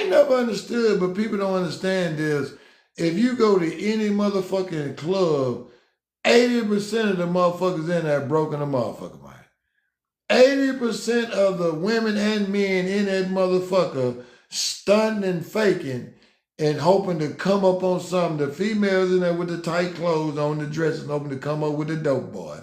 ain't never understood, but people don't understand this. If you go to any motherfucking club, 80% of the motherfuckers in there broken the motherfucker, man. 80% of the women and men in that motherfucker stunting and faking and hoping to come up on something. The females in there with the tight clothes on, the dresses, hoping to come up with the dope boy.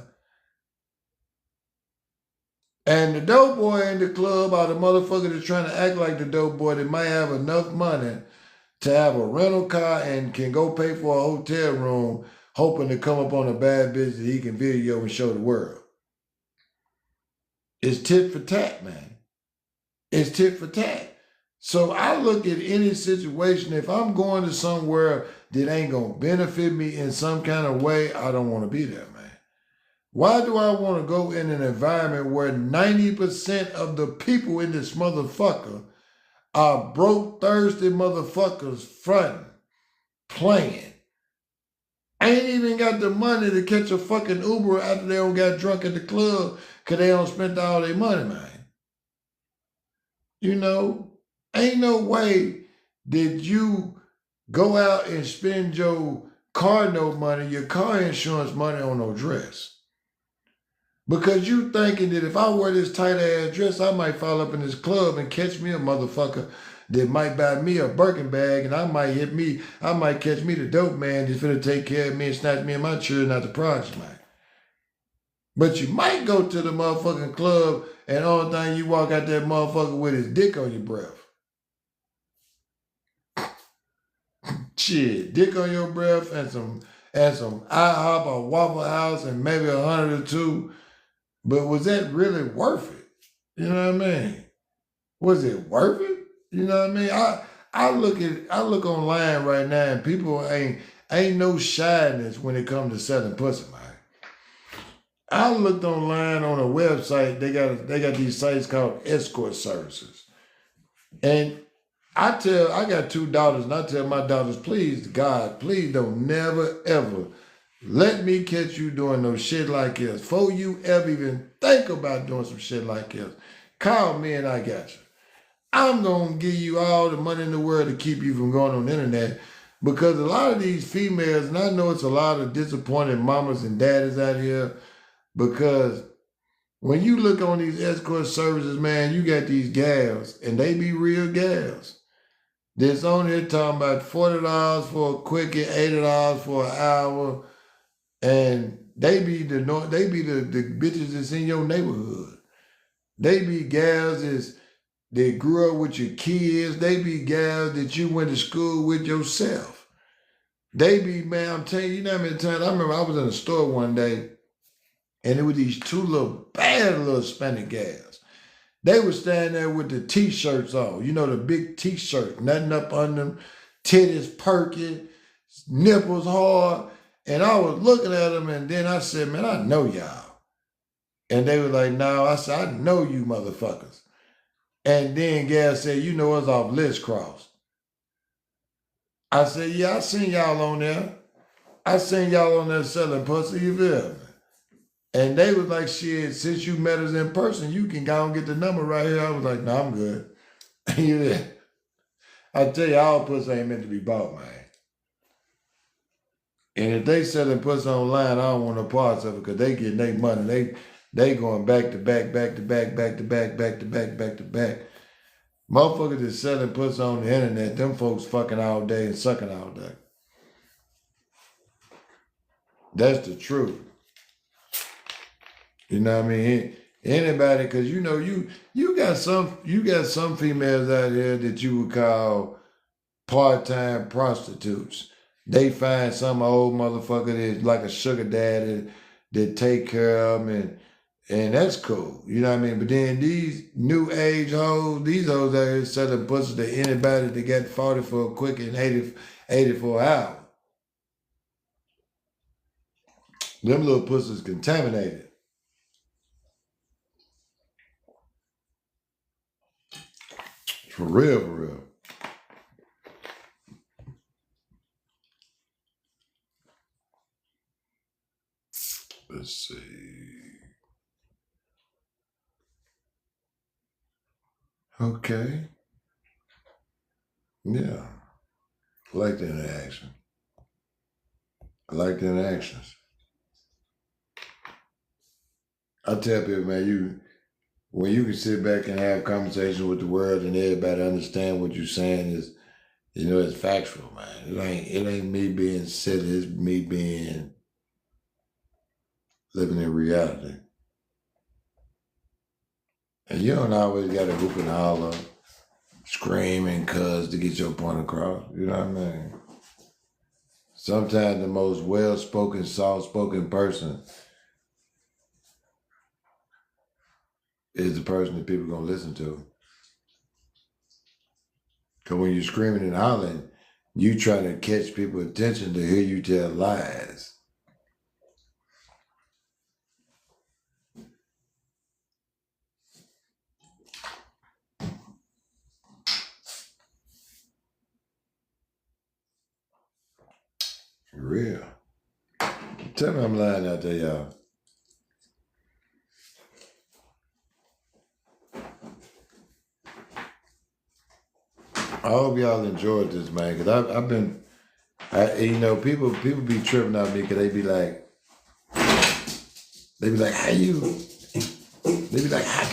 And the dope boy in the club are the motherfucker that's trying to act like the dope boy that might have enough money to have a rental car and can go pay for a hotel room, hoping to come up on a bad bitch that he can video and show the world. It's tit for tat, man. It's tit for tat. So I look at any situation, if I'm going to somewhere that ain't going to benefit me in some kind of way, I don't want to be there, man. Why do I want to go in an environment where 90% of the people in this motherfucker are broke, thirsty motherfuckers fronting, playing? Ain't even got the money to catch a fucking Uber after they don't got drunk at the club because they don't spend all their money, man. You know, ain't no way that you go out and spend your car note money, your car insurance money on no dress. Because you thinking that if I wear this tight ass dress, I might fall up in this club and catch me a motherfucker that might buy me a Birkin bag, and I might catch me the dope man that's finna take care of me and snatch me and my children out the project, man. But you might go to the motherfucking club and all the time you walk out that motherfucker with his dick on your breath. Shit, dick on your breath and some IHOP or Waffle House and maybe 100 or two. But was that really worth it? You know what I mean? Was it worth it? You know what I mean? I look online right now and people ain't no shyness when it comes to selling pussy, man. I looked online on a website, they got these sites called escort services. And I got 2 daughters, and I tell my daughters, please, God, please don't never, ever let me catch you doing no shit like this. Before you ever even think about doing some shit like this, call me and I got you. I'm going to give you all the money in the world to keep you from going on the internet, because a lot of these females, and I know it's a lot of disappointed mamas and daddies out here, because when you look on these escort services, man, you got these gals, and they be real gals. That's on here talking about $40 for a quickie, $80 for an hour, and they be the bitches that's in your neighborhood. They be gals that grew up with your kids. They be gals that you went to school with yourself. They be, man, I'm telling you, you know how many times, I remember I was in a store one day, and it was these 2 little bad little Hispanic gals. They were standing there with the t-shirts on, you know, the big t-shirt, nothing up on them, titties perking, nipples hard. And I was looking at them, and then I said, man, I know y'all. And they were like, no. I said, I know you motherfuckers. And then Gal said, you know us off List Cross. I said, yeah, I seen y'all on there. I seen y'all on there selling pussy, you feel me? And they was like, shit, since you met us in person, you can go and get the number right here. I was like, no, I'm good. Yeah. I tell you, all pussy ain't meant to be bought, man. And if they selling pussy online, I don't want no parts of it, because they getting their money. They going back to back, back to back, back to back, back to back, back to back. Motherfuckers that's selling pussy on the internet, them folks fucking all day and sucking all day. That's the truth. You know what I mean? Anybody, because you know you got some females out here that you would call part-time prostitutes. They find some old motherfucker that's like a sugar daddy that take care of them, and that's cool. You know what I mean? But then these new age hoes, these hoes out here selling pussy to anybody that got 40 for a quick and 80 for an hour. Them little pussies contaminated. For real, for real. Let's see. Okay. Yeah. I like the interaction. I like the interactions. I tell people, man, when you can sit back and have conversations with the world and everybody understand what you're saying is, it's factual, man. It ain't me being silly, it's me being living in reality. And you don't always gotta hoop and holler, scream and cuss to get your point across. You know what I mean? Sometimes the most well-spoken, soft-spoken person is the person that people gonna listen to. Because when you're screaming and hollering, you trying to catch people's attention to hear you tell lies. For real. Tell me I'm lying out there, y'all. I hope y'all enjoyed this, man. Because I've been, people be tripping on me because they be like, how you? They be like, how